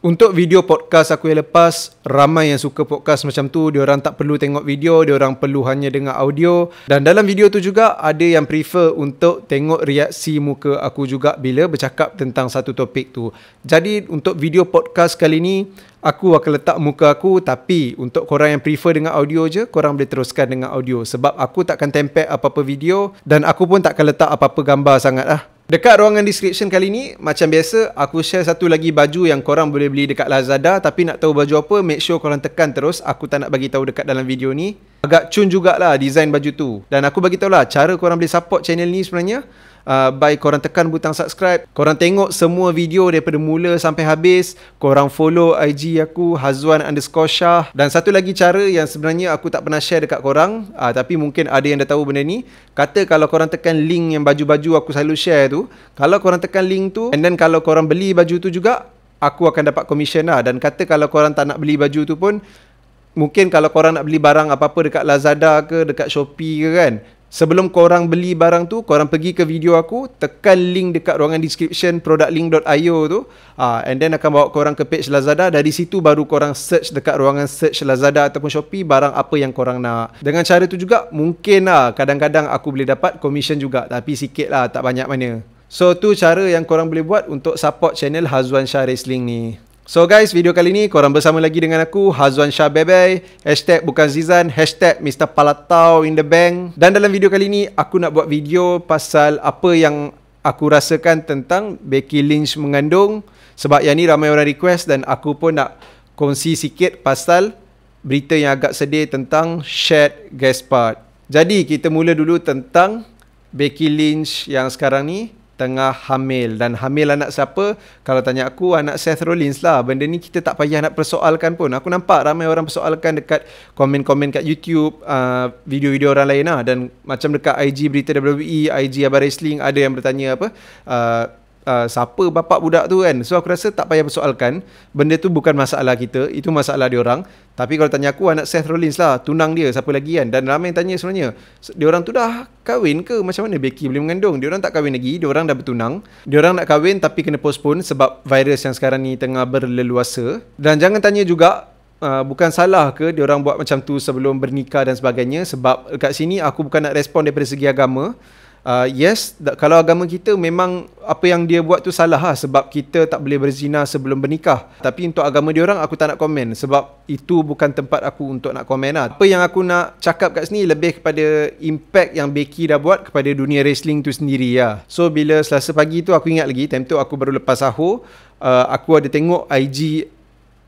Untuk video podcast aku yang lepas, ramai yang suka podcast macam tu. Diorang tak perlu tengok video, diorang perlu hanya dengar audio. Dan dalam video tu juga ada yang prefer untuk tengok reaksi muka aku juga bila bercakap tentang satu topik tu. Jadi untuk video podcast kali ni, aku akan letak muka aku, tapi untuk korang yang prefer dengan audio je, korang boleh teruskan dengan audio. Sebab aku takkan tempel apa-apa video dan aku pun takkan letak apa-apa gambar sangat lah. Dekat ruangan description kali ni, macam biasa, aku share satu lagi baju yang korang boleh beli dekat Lazada. Tapi nak tahu baju apa, make sure korang tekan terus. Aku tak nak bagi tahu dekat dalam video ni. Agak cun jugalah design baju tu. Dan aku bagi tahu lah cara korang boleh support channel ni sebenarnya. By korang tekan butang subscribe, korang tengok semua video daripada mula sampai habis, korang follow IG aku Hazwan_Shah. Dan satu lagi cara yang sebenarnya aku tak pernah share dekat korang, tapi mungkin ada yang dah tahu benda ni. Kata kalau korang tekan link yang baju-baju aku selalu share tu, kalau korang tekan link tu, and then kalau korang beli baju tu juga, aku akan dapat commission lah. Dan kata kalau korang tak nak beli baju tu pun, mungkin kalau korang nak beli barang apa-apa dekat Lazada ke, dekat Shopee ke kan, sebelum korang beli barang tu, korang pergi ke video aku, tekan link dekat ruangan description productlink.io tu, and then akan bawa korang ke page Lazada. Dari situ baru korang search dekat ruangan search Lazada ataupun Shopee barang apa yang korang nak. Dengan cara tu juga mungkin lah kadang-kadang aku boleh dapat commission juga, tapi sikit lah, tak banyak mana. So tu cara yang korang boleh buat untuk support channel Hazwan Shah Wrestling ni. So guys, video kali ni korang bersama lagi dengan aku, Hazwan Shah Bebe, hashtag bukan Zizan, hashtag Mr. Palatau in the bank. Dan dalam video kali ni, aku nak buat video pasal apa yang aku rasakan tentang Becky Lynch mengandung. Sebab yang ni ramai orang request dan aku pun nak kongsi sikit pasal berita yang agak sedih tentang Shad Gaspard. Jadi kita mula dulu tentang Becky Lynch yang sekarang ni tengah hamil. Dan hamil anak siapa? Kalau tanya aku, anak Seth Rollins lah. Benda ni kita tak payah nak persoalkan pun. Aku nampak ramai orang persoalkan dekat komen-komen kat YouTube, video-video orang lain lah. Dan macam dekat IG Berita WWE, IG Abang Wrestling, ada yang bertanya apa, siapa bapak budak tu kan. So aku rasa tak payah persoalkan. Benda tu bukan masalah kita, itu masalah diorang. Tapi kalau tanya aku, anak Seth Rollins lah, tunang dia, siapa lagi kan. Dan ramai yang tanya sebenarnya, diorang tu dah kahwin ke? Macam mana Becky boleh mengandung? Diorang tak kahwin lagi, diorang dah bertunang. Diorang nak kahwin tapi kena postpone sebab virus yang sekarang ni tengah berleluasa. Dan jangan tanya juga, bukan salah ke diorang buat macam tu sebelum bernikah dan sebagainya. Sebab kat sini aku bukan nak respon daripada segi agama. Yes, kalau agama kita memang apa yang dia buat tu salah lah, sebab kita tak boleh berzina sebelum bernikah. Tapi untuk agama diorang aku tak nak komen, sebab itu bukan tempat aku untuk nak komen lah. Apa yang aku nak cakap kat sini lebih kepada impact yang Becky dah buat kepada dunia wrestling tu sendiri lah. So bila Selasa pagi tu, aku ingat lagi time tu aku baru lepas sahur, aku ada tengok IG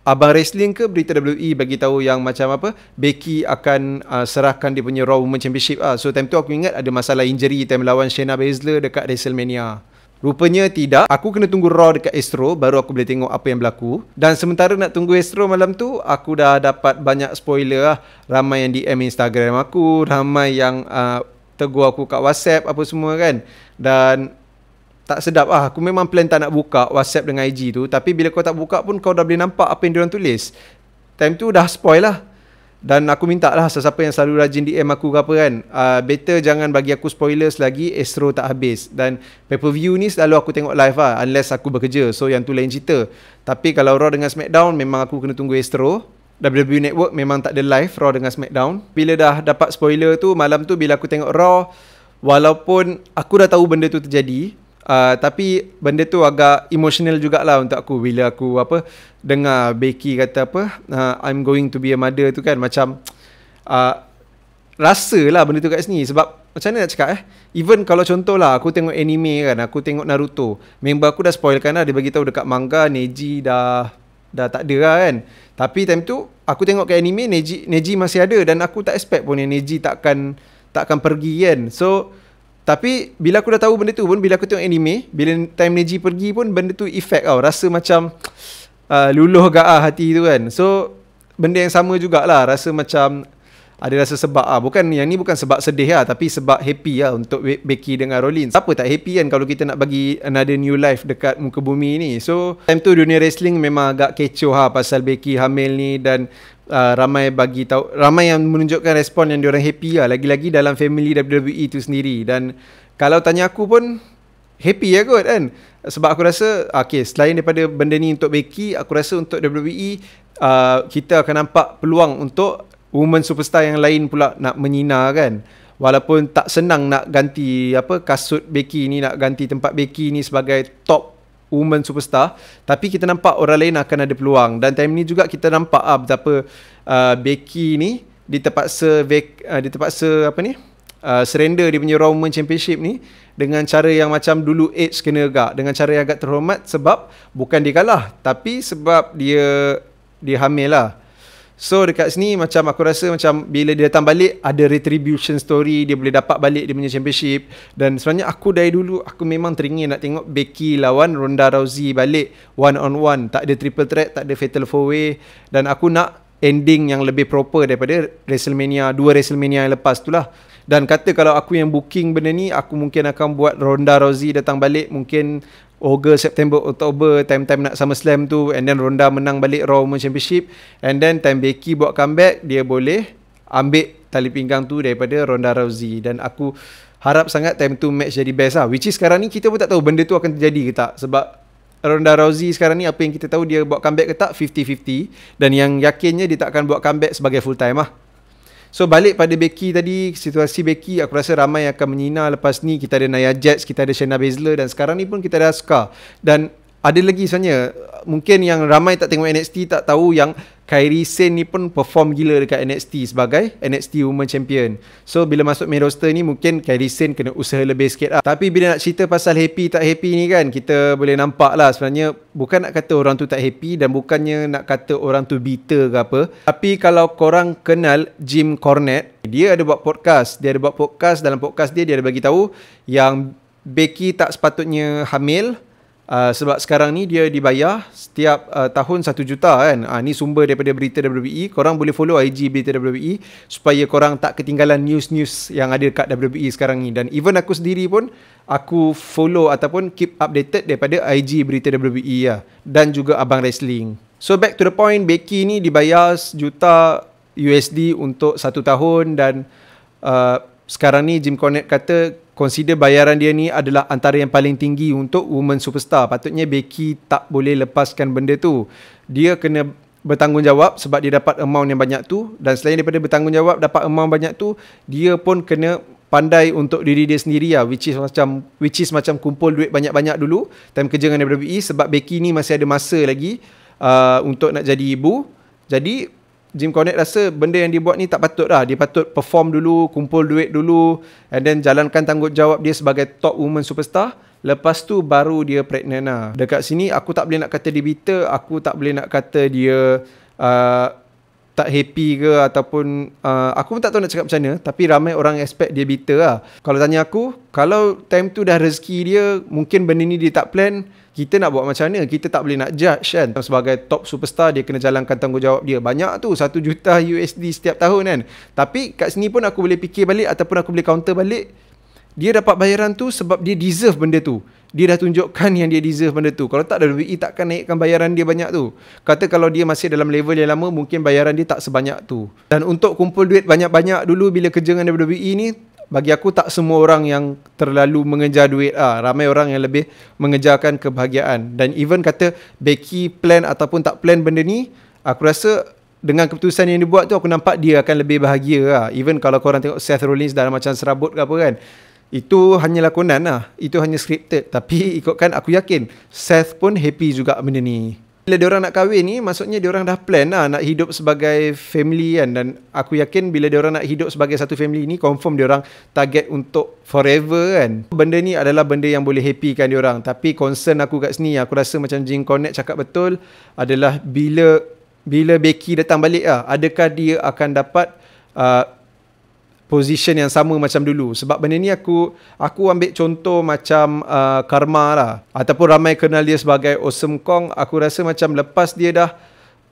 Abang Wrestling ke Berita WWE bagi tahu yang macam apa, Becky akan serahkan dia punya Raw Women Championship lah. So time tu aku ingat ada masalah injury time lawan Shayna Baszler dekat WrestleMania. Rupanya tidak. Aku kena tunggu Raw dekat Astro baru aku boleh tengok apa yang berlaku. Dan sementara nak tunggu Astro malam tu, aku dah dapat banyak spoiler lah. Ramai yang DM Instagram aku, ramai yang tegur aku kat WhatsApp apa semua kan. Dan tak sedap lah. Aku memang plan tak nak buka WhatsApp dengan IG tu. Tapi bila kau tak buka pun, kau dah boleh nampak apa yang diorang tulis. Time tu dah spoil lah. Dan aku minta lah sesiapa yang selalu rajin DM aku ke apa kan, better jangan bagi aku spoilers lagi Astro tak habis. Dan pay-per-view ni selalu aku tengok live lah, unless aku bekerja. So yang tu lain cerita. Tapi kalau Raw dengan SmackDown, memang aku kena tunggu Astro. WWE Network memang tak ada live Raw dengan SmackDown. Bila dah dapat spoiler tu, malam tu bila aku tengok Raw, walaupun aku dah tahu benda tu terjadi, tapi benda tu agak emotional jugalah untuk aku. Bila aku dengar Becky kata I'm going to be a mother tu kan, macam rasalah benda tu kat sini. Sebab macam mana nak cakap even kalau contohlah aku tengok anime kan, aku tengok Naruto, member aku dah spoilkan lah, dia bagi tahu dekat manga Neji dah tak ada lah kan. Tapi time tu aku tengok kat anime, Neji masih ada. Dan aku tak expect pun Neji takkan pergi kan. So tapi bila aku dah tahu benda tu pun, bila aku tengok anime, bila time Neji pergi pun, benda tu effect tau. Rasa macam luluh gaah hati tu kan. So benda yang sama jugalah, rasa macam ada rasa sebab bukan, yang ni bukan sebab sedih lah, tapi sebab happy lah untuk Becky dengan Rollins. Apa tak happy kan kalau kita nak bagi another new life dekat muka bumi ni. So time tu dunia wrestling memang agak kecoh pasal Becky hamil ni. Dan ramai yang menunjukkan respon yang diorang happy lah, lagi-lagi dalam family WWE tu sendiri. Dan kalau tanya aku pun, happy lah kot kan. Sebab aku rasa okay, selain daripada benda ni untuk Becky, aku rasa untuk WWE kita akan nampak peluang untuk woman superstar yang lain pula nak menyinar kan. Walaupun tak senang nak ganti kasut Becky ni, nak ganti tempat Becky ni sebagai top woman superstar, tapi kita nampak orang lain akan ada peluang. Dan time ni juga kita nampak betapa Becky ni dia terpaksa surrender dia punya Raw Women Championship ni dengan cara yang macam dulu Edge kena agak, dengan cara yang agak terhormat, sebab bukan dia kalah tapi sebab dia hamil lah. So dekat sini macam aku rasa macam bila dia datang balik ada retribution story, dia boleh dapat balik dia punya championship. Dan sebenarnya aku dari dulu aku memang teringin nak tengok Becky lawan Ronda Rousey balik one on one, tak ada triple threat, tak ada fatal 4-way, dan aku nak ending yang lebih proper daripada WrestleMania, 2 WrestleMania yang lepas tu lah. Dan kata kalau aku yang booking benda ni, aku mungkin akan buat Ronda Rousey datang balik mungkin Ogos, September, Oktober, time-time nak SummerSlam tu, and then Ronda menang balik Raw Women's Championship, and then time Becky buat comeback, dia boleh ambil tali pinggang tu daripada Ronda Rousey. Dan aku harap sangat time tu match jadi best lah, which is sekarang ni kita pun tak tahu benda tu akan terjadi ke tak, sebab Ronda Rousey sekarang ni apa yang kita tahu, dia buat comeback ke tak 50-50, dan yang yakinnya dia tak akan buat comeback sebagai full time lah. So balik pada Becky tadi, situasi Becky aku rasa ramai akan menyinar lepas ni. Kita ada Nia Jax, kita ada Shayna Baszler, dan sekarang ni pun kita ada Asuka. Dan ada lagi sebenarnya, mungkin yang ramai tak tengok NXT tak tahu yang Kairi Sane ni pun perform gila dekat NXT sebagai NXT Women Champion. So bila masuk main roster ni mungkin Kairi Sane kena usaha lebih sikit lah. Tapi bila nak cerita pasal happy tak happy ni kan, kita boleh nampak lah sebenarnya bukan nak kata orang tu tak happy dan bukannya nak kata orang tu bitter ke apa. Tapi kalau korang kenal Jim Cornette, dia ada buat podcast. Dalam podcast dia ada bagi tahu yang Becky tak sepatutnya hamil. Sebab sekarang ni dia dibayar setiap tahun 1 juta kan. Ni sumber daripada berita WWE. Korang boleh follow IG berita WWE supaya korang tak ketinggalan news-news yang ada kat WWE sekarang ni. Dan even aku sendiri pun aku follow ataupun keep updated daripada IG berita WWE lah, dan juga Abang Wrestling. So back to the point, Becky ni dibayar 1 juta USD untuk 1 tahun. Dan sekarang ni Jim Cornette kata consider bayaran dia ni adalah antara yang paling tinggi untuk woman superstar. Patutnya Becky tak boleh lepaskan benda tu. Dia kena bertanggungjawab sebab dia dapat amount yang banyak tu. Dan selain daripada bertanggungjawab dapat amount banyak tu, dia pun kena pandai untuk diri dia sendiri lah, which is macam kumpul duit banyak-banyak dulu time kerja dengan WWE. Sebab Becky ni masih ada masa lagi untuk nak jadi ibu. Jadi Jim Cornette rasa benda yang dia buat ni tak patut lah. Dia patut perform dulu, kumpul duit dulu, and then jalankan tanggungjawab dia sebagai top woman superstar. Lepas tu baru dia pregnant lah. Dekat sini aku tak boleh nak kata dia bitter, aku tak boleh nak kata dia tak happy ke, ataupun aku pun tak tahu nak cakap macam mana. Tapi ramai orang expect dia bitter lah. Kalau tanya aku, kalau time tu dah rezeki dia, mungkin benda ni dia tak plan, kita nak buat macam mana? Kita tak boleh nak judge kan. Sebagai top superstar, dia kena jalankan tanggungjawab dia. Banyak tu, 1 juta USD setiap tahun kan. Tapi kat sini pun aku boleh fikir balik, ataupun aku boleh counter balik, dia dapat bayaran tu sebab dia deserve benda tu. Dia dah tunjukkan yang dia deserve benda tu. Kalau tak, WWE takkan naikkan bayaran dia banyak tu. Kata kalau dia masih dalam level yang lama, mungkin bayaran dia tak sebanyak tu. Dan untuk kumpul duit banyak-banyak dulu bila kerja dengan WWE ni, bagi aku tak semua orang yang terlalu mengejar duit lah. Ramai orang yang lebih mengejarkan kebahagiaan. Dan even kata Becky plan ataupun tak plan benda ni, aku rasa dengan keputusan yang dia buat tu, aku nampak dia akan lebih bahagia lah. Even kalau korang tengok Seth Rollins dalam macam serabut ke apa kan, itu hanya lakonan lah, itu hanya scripted. Tapi ikutkan aku yakin Seth pun happy juga benda ni. Bila diorang nak kahwin ni, maksudnya diorang dah plan lah nak hidup sebagai family kan. Dan aku yakin bila diorang nak hidup sebagai satu family ni, confirm diorang target untuk forever kan. Benda ni adalah benda yang boleh happykan diorang. Tapi concern aku kat sini, aku rasa macam Jim Cornette cakap betul, adalah bila Becky datang balik lah, adakah dia akan dapat position yang sama macam dulu. Sebab benda ni aku ambil contoh macam Karma lah, ataupun ramai kenal dia sebagai Awesome Kong. Aku rasa macam lepas dia dah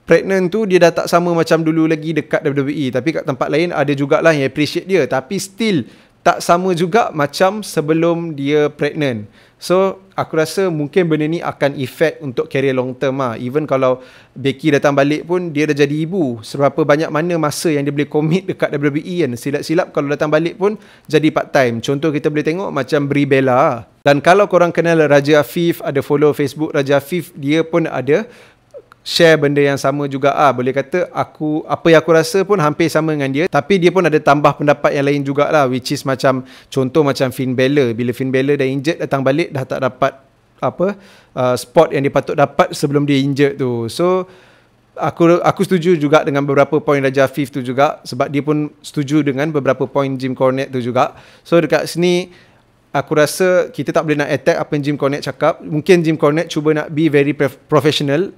pregnant tu, dia dah tak sama macam dulu lagi dekat WWE. Tapi kat tempat lain ada jugalah yang appreciate dia, tapi still tak sama juga macam sebelum dia pregnant. So aku rasa mungkin benda ni akan efek untuk career long term lah. Even kalau Becky datang balik pun dia dah jadi ibu. Seberapa banyak mana masa yang dia boleh commit dekat WWE kan. Silap-silap kalau datang balik pun jadi part time. Contoh kita boleh tengok macam Brie Bella. Dan kalau korang kenal Raja Afif, ada follow Facebook Raja Afif, dia pun ada share benda yang sama juga boleh kata apa yang aku rasa pun hampir sama dengan dia, tapi dia pun ada tambah pendapat yang lain jugalah, which is macam contoh macam Finn Balor. Bila Finn Balor dah injured datang balik dah tak dapat spot yang dia patut dapat sebelum dia injured tu. So aku setuju juga dengan beberapa poin Raja Afif tu juga, sebab dia pun setuju dengan beberapa poin Jim Cornette tu juga. So dekat sini aku rasa kita tak boleh nak attack apa yang Jim Cornette cakap. Mungkin Jim Cornette cuba nak be very professional.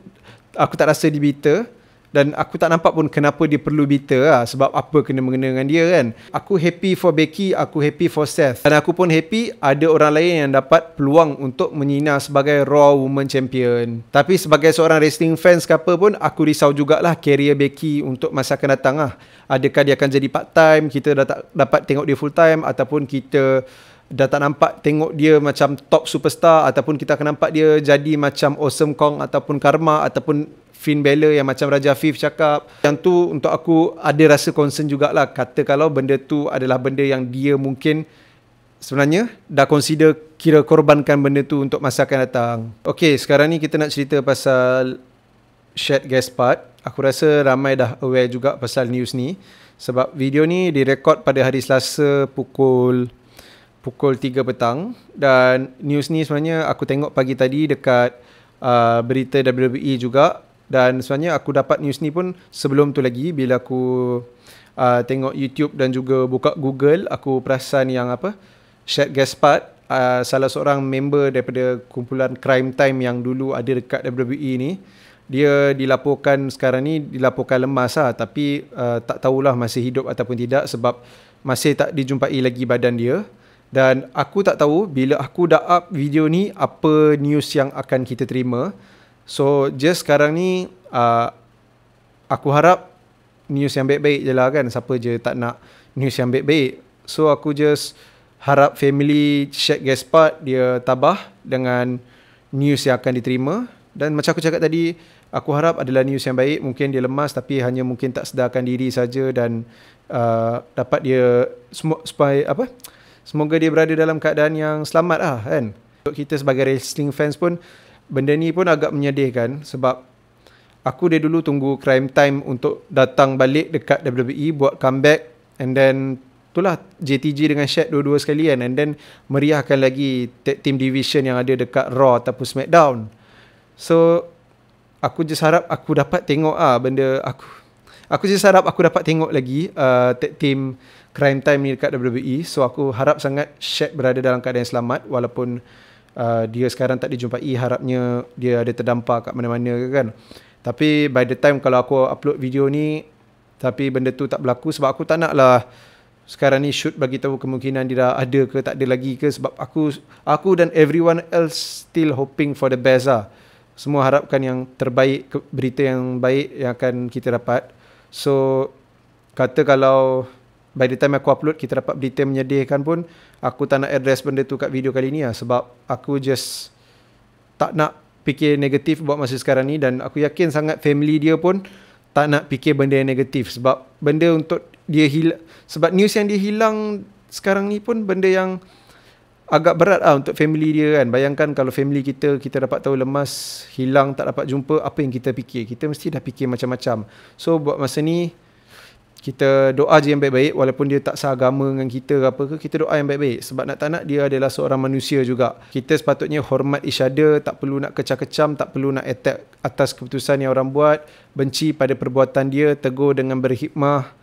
Aku tak rasa dia bitter, dan aku tak nampak pun kenapa dia perlu bitter lah, sebab apa kena-mengena dengan dia kan. Aku happy for Becky, aku happy for Seth, dan aku pun happy ada orang lain yang dapat peluang untuk menyinar sebagai Raw Women Champion. Tapi sebagai seorang wrestling fans ke apa pun, aku risau jugalah career Becky untuk masa akan datang lah. Adakah dia akan jadi part time, kita dah tak dapat tengok dia full time, ataupun kita dah tak nampak tengok dia macam top superstar, ataupun kita akan nampak dia jadi macam Awesome Kong ataupun Karma ataupun Finn Balor yang macam Raja Afif cakap. Yang tu untuk aku ada rasa concern jugalah. Kata kalau benda tu adalah benda yang dia mungkin sebenarnya dah consider kira korbankan benda tu untuk masa akan datang. Okay, sekarang ni kita nak cerita pasal Shad Gaspard. Aku rasa ramai dah aware juga pasal news ni, sebab video ni direkod pada hari Selasa pukul 3 petang, dan news ni sebenarnya aku tengok pagi tadi dekat berita WWE juga, dan sebenarnya aku dapat news ni pun sebelum tu lagi. Bila aku tengok YouTube dan juga buka Google, aku perasan yang Shad Gaspard, salah seorang member daripada kumpulan Crime Time yang dulu ada dekat WWE ni, dia dilaporkan sekarang ni dilaporkan lemas lah, tapi tak tahulah masih hidup ataupun tidak, sebab masih tak dijumpai lagi badan dia. Dan aku tak tahu bila aku dah up video ni apa news yang akan kita terima. So just sekarang ni aku harap news yang baik-baik je lah kan. Siapa je tak nak news yang baik-baik. So aku just harap family Shad Gaspard dia tabah dengan news yang akan diterima. Dan macam aku cakap tadi, aku harap adalah news yang baik. Mungkin dia lemas tapi hanya mungkin tak sedarkan diri saja, dan dapat dia semoga dia berada dalam keadaan yang selamat lah kan. Untuk kita sebagai wrestling fans pun, benda ni pun agak menyedihkan, sebab aku dari dulu tunggu Crime Time untuk datang balik dekat WWE, buat comeback, and then itulah JTG dengan Shad dua-dua sekali kan, and then meriahkan lagi tag team division yang ada dekat Raw ataupun SmackDown. So aku just harap aku dapat tengok benda aku just harap aku dapat tengok lagi tag team Crime Time ni dekat WWE. So aku harap sangat Shad berada dalam keadaan selamat, walaupun dia sekarang tak dijumpai. Harapnya dia ada terdampar kat mana-mana kan. Tapi by the time kalau aku upload video ni tapi benda tu tak berlaku, sebab aku tak nak lah sekarang ni shoot bagi tahu kemungkinan dia dah ada ke tak ada lagi ke, sebab aku dan everyone else still hoping for the best lah. Semua harapkan yang terbaik, berita yang baik yang akan kita dapat. So kata kalau by the time aku upload kita dapat berita menyedihkan pun, aku tak nak address benda tu kat video kali ni lah, sebab aku just tak nak fikir negatif buat masa sekarang ni. Dan aku yakin sangat family dia pun tak nak fikir benda yang negatif, sebab benda untuk dia hilang, sebab news yang dia hilang sekarang ni pun benda yang agak berat untuk family dia kan. Bayangkan kalau family kita dapat tahu lemas, hilang, tak dapat jumpa, apa yang kita fikir? Kita mesti dah fikir macam-macam. So buat masa ni kita doa je yang baik-baik, walaupun dia tak seagama dengan kita ke apa ke, kita doa yang baik-baik, sebab nak tak nak dia adalah seorang manusia juga. Kita sepatutnya hormat each other, tak perlu nak kecam-kecam, tak perlu nak attack atas keputusan yang orang buat, benci pada perbuatan dia, tegur dengan berhikmah.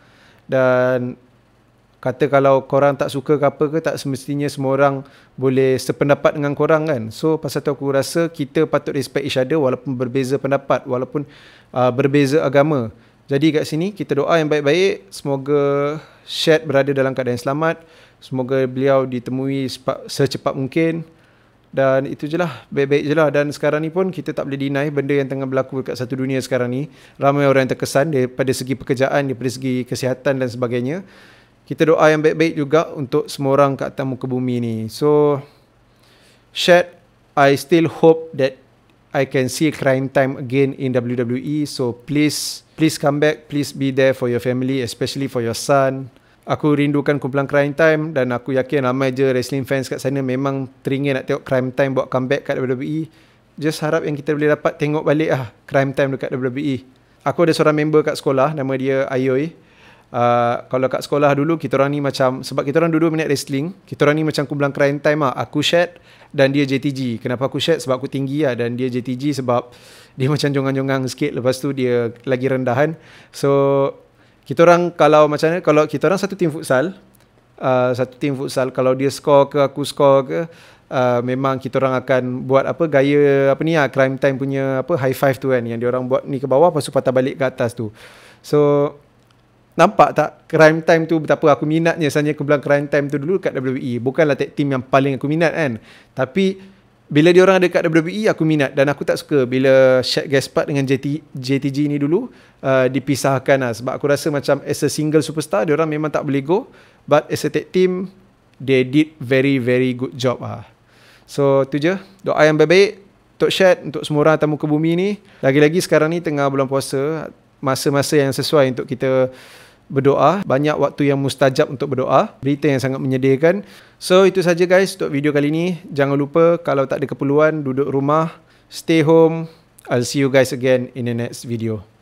Dan kata kalau korang tak suka ke apa ke, tak semestinya semua orang boleh sependapat dengan korang kan. So pasal tu aku rasa kita patut respect each other, walaupun berbeza pendapat, walaupun berbeza agama. Jadi kat sini kita doa yang baik-baik, semoga Shad berada dalam keadaan selamat, semoga beliau ditemui secepat mungkin. Dan itu je lah, baik-baik je lah. Dan sekarang ni pun kita tak boleh deny benda yang tengah berlaku dekat satu dunia sekarang ni. Ramai orang yang terkesan daripada segi pekerjaan, daripada segi kesihatan dan sebagainya. kita doa yang baik-baik juga untuk semua orang kat atas muka bumi ni. So Shad, I still hope that I can see Crime Time again in WWE. So please come back. Please be there for your family, especially for your son. Aku rindukan kumpulan Crime Time dan aku yakin ramai je wrestling fans kat sana memang teringin nak tengok Crime Time buat comeback kat WWE. Just harap yang kita boleh dapat tengok balik Crime Time dekat WWE. Aku ada seorang member kat sekolah, nama dia Ayoy. Kalau kat sekolah dulu kita orang ni macam, sebab kita orang dulu minat wrestling, kita orang ni macam kumpulan Crime Time Aku Shad dan dia JTG. Kenapa aku Shad? Sebab aku tinggi dan dia JTG sebab dia macam jongang-jongang sikit, lepas tu dia lagi rendahan. So kita orang kalau macam mana, kalau kita orang satu tim futsal, kalau dia score ke aku score ke, memang kita orang akan buat gaya Crime Time punya high five tu kan, yang dia orang buat ni ke bawah lepas tu patah balik ke atas tu. So nampak tak Crime Time tu betapa aku minatnya sebenarnya kumpulan Crime Time tu dulu kat WWE. Bukanlah tag team yang paling aku minat kan, tapi bila dia orang ada kat WWE aku minat. Dan aku tak suka bila Shad Gaspard dengan JTG ni dulu dipisahkan sebab aku rasa macam as a single superstar dia orang memang tak boleh go, but as a tag team they did very very good job So tu je, doa yang baik-baik untuk Shad, untuk semua orang atas muka bumi ni. Lagi-lagi sekarang ni tengah bulan puasa, masa-masa yang sesuai untuk kita berdoa. Banyak waktu yang mustajab untuk berdoa. Berita yang sangat menyedihkan. So itu saja guys untuk video kali ni. Jangan lupa kalau tak ada keperluan, duduk rumah, stay home. I'll see you guys again in the next video.